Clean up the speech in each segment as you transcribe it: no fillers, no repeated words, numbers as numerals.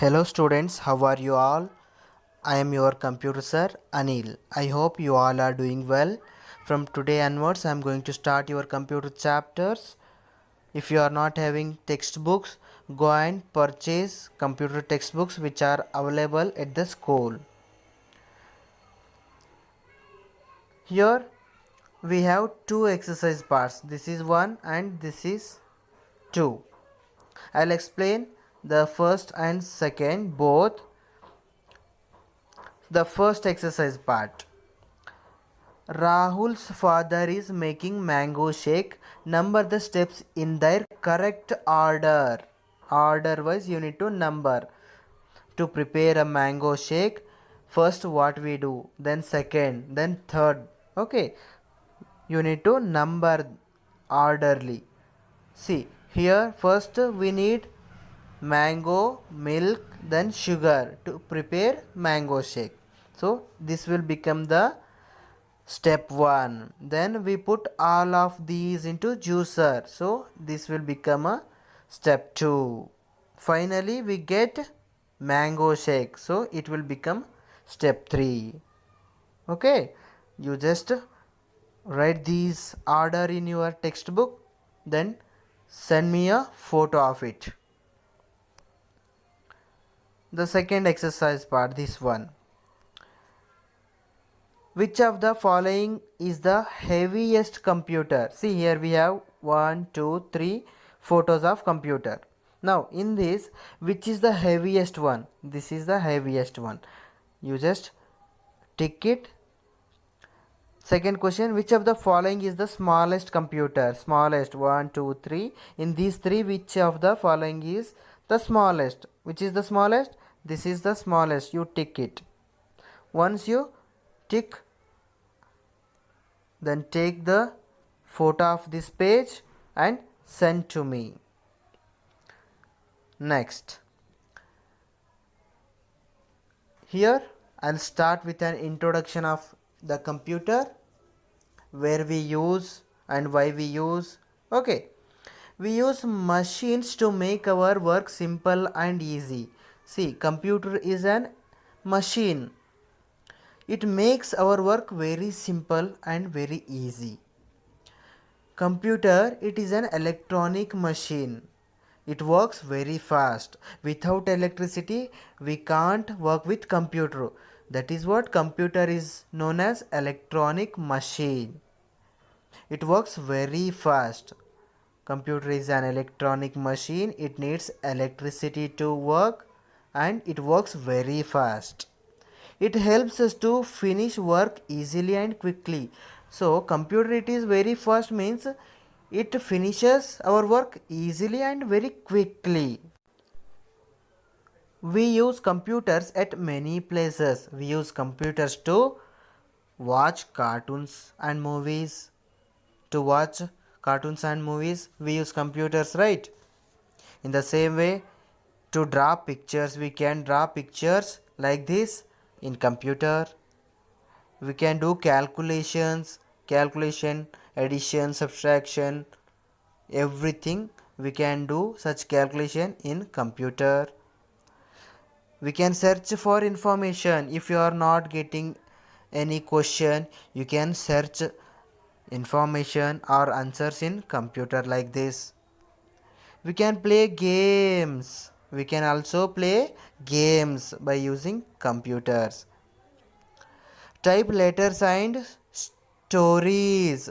Hello students, how are you all? I am your computer sir Anil. I hope you all are doing well. From today onwards I am going to start your computer chapters. If you are not having textbooks, go and purchase computer textbooks which are available at the school. Here we have two exercise parts. This is one and this is two. I'll explain the first and second both. The first exercise part. Rahul's father is making mango shake. Number the steps in their correct order. Order wise you need to number. To prepare a mango shake, first what we do, then second, then third. Okay, you need to number orderly. See, here first we need mango, milk, then sugar to prepare mango shake. So this will become the step 1. Then we put all of these into juicer. So this will become a step 2. Finally we get mango shake. So it will become step 3. Okay. You just write these order in your textbook. Then send me a photo of it. The second exercise part, this one. Which of the following is the heaviest computer? See, here we have 1, 2, 3 photos of computer. Now in this, which is the heaviest one? This is the heaviest one. You just tick it. Second question, which of the following is the smallest computer? Smallest, 1, 2, 3. In these three, which of the following is the smallest? Which is the smallest? This is the smallest. You tick it. Once you tick, then take the photo of this page and send to me. Next, here I'll start with an introduction of the computer, where we use and why we use. Okay, we use machines to make our work simple and easy. See, computer is an machine. It makes our work very simple and very easy. Computer, it is an electronic machine. It works very fast. Without electricity, we can't work with computer. That is what computer is known as, electronic machine. It works very fast. Computer is an electronic machine. It needs electricity to work and it works very fast. It helps us to finish work easily and quickly. So computer, it is very fast means it finishes our work easily and very quickly. We use computers at many places. We use computers to watch cartoons and movies. To watch cartoons and movies, we use computers, right? In the same way, to draw pictures, we can draw pictures like this in computer. We can do calculation, addition, subtraction, everything we can do such calculation in computer. We can search for information. If you are not getting any question, you can search information or answers in computer like this. We can play games. We can also play games by using computers. Type letters and stories.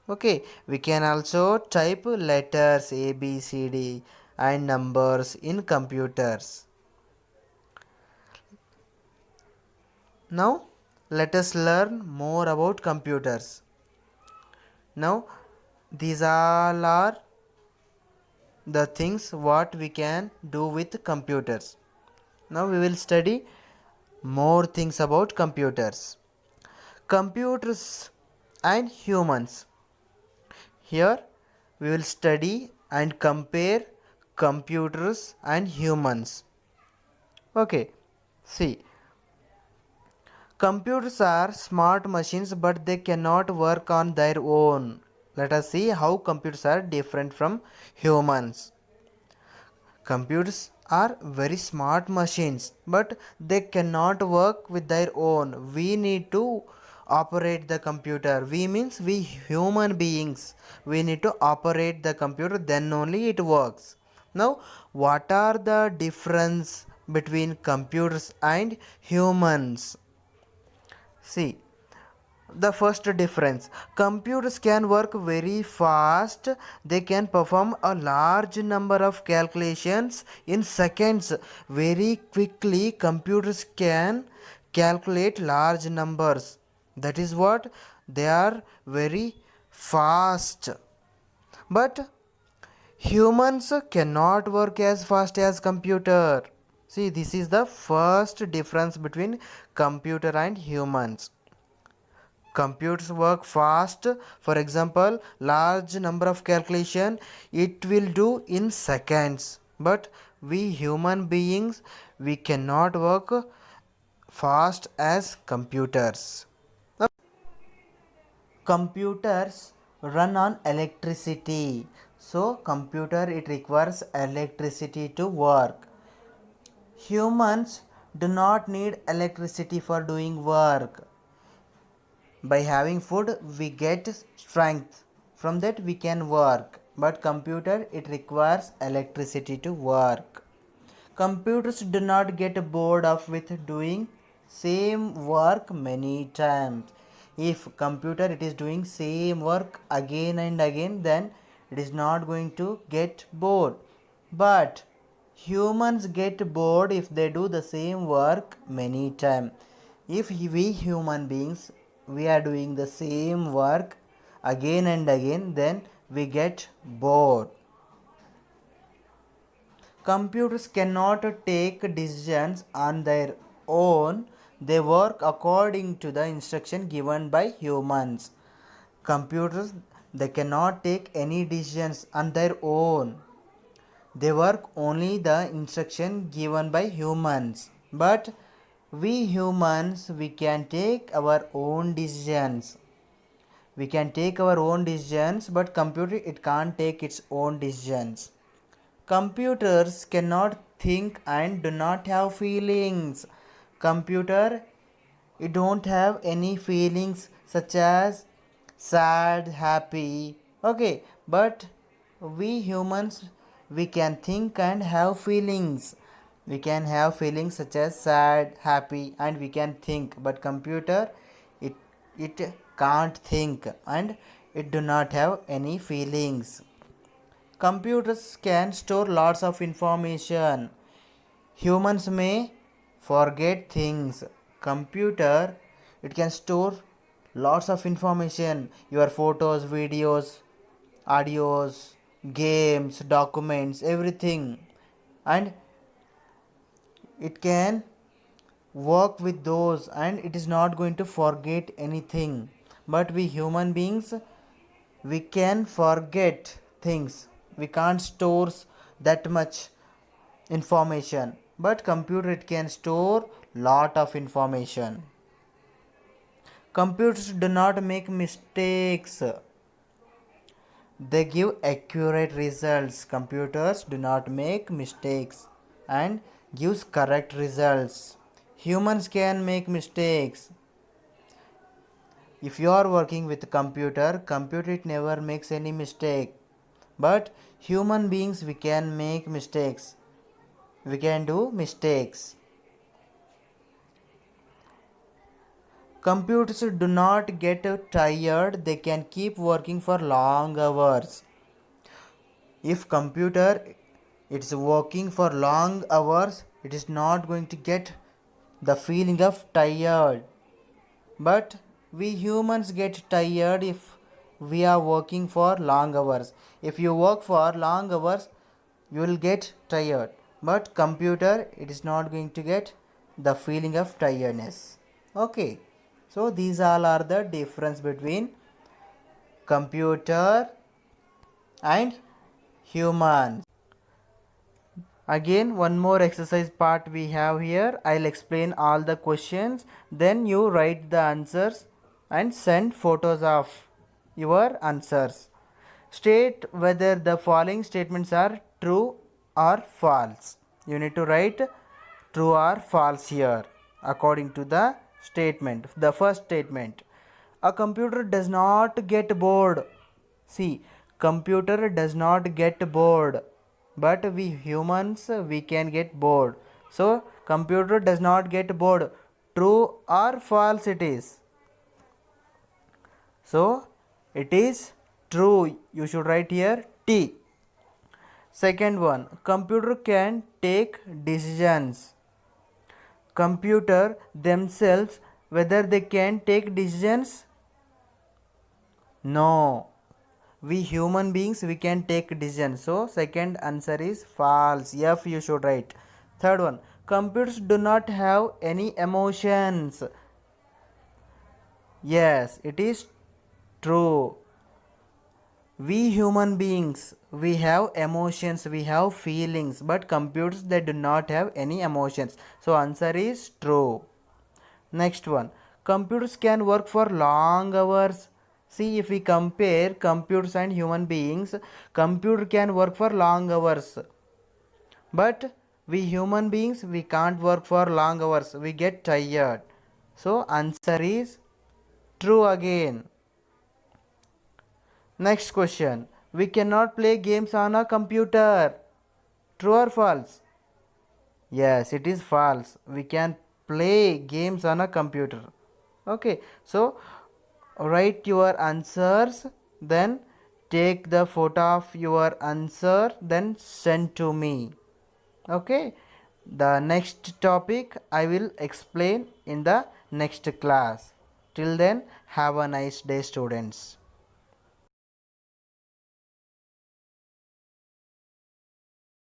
Okay, we can also type letters A, B, C, D and numbers in computers. Now let us learn more about computers. Now these all are the things what we can do with computers. Now we will study more things about computers. Computers and humans. Here we will study and compare computers and humans. Okay, see, computers are smart machines but they cannot work on their own. Let us see how computers are different from humans. Computers are very smart machines, but they cannot work with their own. We need to operate the computer. We means we human beings. We need to operate the computer, then only it works. Now, what are the difference between computers and humans? See, the first difference, computers can work very fast. They can perform a large number of calculations in seconds. Very quickly computers can calculate large numbers. That is what they are very fast. But humans cannot work as fast as computer. See, this is the first difference between computer and humans. Computers work fast. For example, large number of calculation it will do in seconds, but we human beings, we cannot work fast as computers. Now, computers run on electricity, so computer it requires electricity to work. Humans do not need electricity for doing work. By having food we get strength, from that we can work, but computer it requires electricity to work. Computers do not get bored of with doing same work many times. If computer it is doing same work again and again, then it is not going to get bored. But humans get bored if they do the same work many times. If we human beings we are doing the same work again and again, then we get bored. Computers cannot take decisions on their own. They work according to the instruction given by humans. Computers they cannot take any decisions on their own. They work only the instruction given by humans. But we humans we can take our own decisions. We can take our own decisions, but computer it can't take its own decisions. Computers cannot think and do not have feelings. Computer it don't have any feelings such as sad, happy. Okay, but we humans we can think and have feelings. We can have feelings such as sad, happy, and we can think, but computer it it can't think and it do not have any feelings. Computers can store lots of information. Humans may forget things. Computer it can store lots of information, your photos, videos, audios, games, documents, everything, and it can work with those and it is not going to forget anything. But we human beings we can forget things. We can't store that much information, but computer it can store lot of information. Computers do not make mistakes. They give accurate results. Computers do not make mistakes and gives correct results. Humans can make mistakes. If you are working with computer, computer it never makes any mistake. But human beings we can make mistakes. We can do mistakes. Computers do not get tired. They can keep working for long hours. If computer it's working for long hours, it is not going to get the feeling of tired. But we humans get tired if we are working for long hours. If you work for long hours, you will get tired. But computer it is not going to get the feeling of tiredness. Okay, so these all are the difference between computer and humans. Again, one more exercise part we have here. I'll explain all the questions, then you write the answers and send photos of your answers. State whether the following statements are true or false. You need to write true or false here according to the statement. The first statement, a computer does not get bored. See, computer does not get bored, but we humans we can get bored. So computer does not get bored. True or false it is? So it is true. You should write here T. Second one, computer can take decisions. Computer themselves, whether they can take decisions? No. We human beings we can take decisions. So second answer is false. F you should write. Third one, computers do not have any emotions. Yes, it is true. We human beings we have emotions, we have feelings, but computers they do not have any emotions. So answer is true. Next one, computers can work for long hours. See, if we compare computers and human beings, computer can work for long hours, but we human beings we can't work for long hours, we get tired. So answer is true again. Next question, we cannot play games on a computer. True or false? Yes, it is false. We can play games on a computer. Okay, so write your answers, then take the photo of your answer, then send to me. Okay, the next topic I will explain in the next class. Till then, have a nice day, students.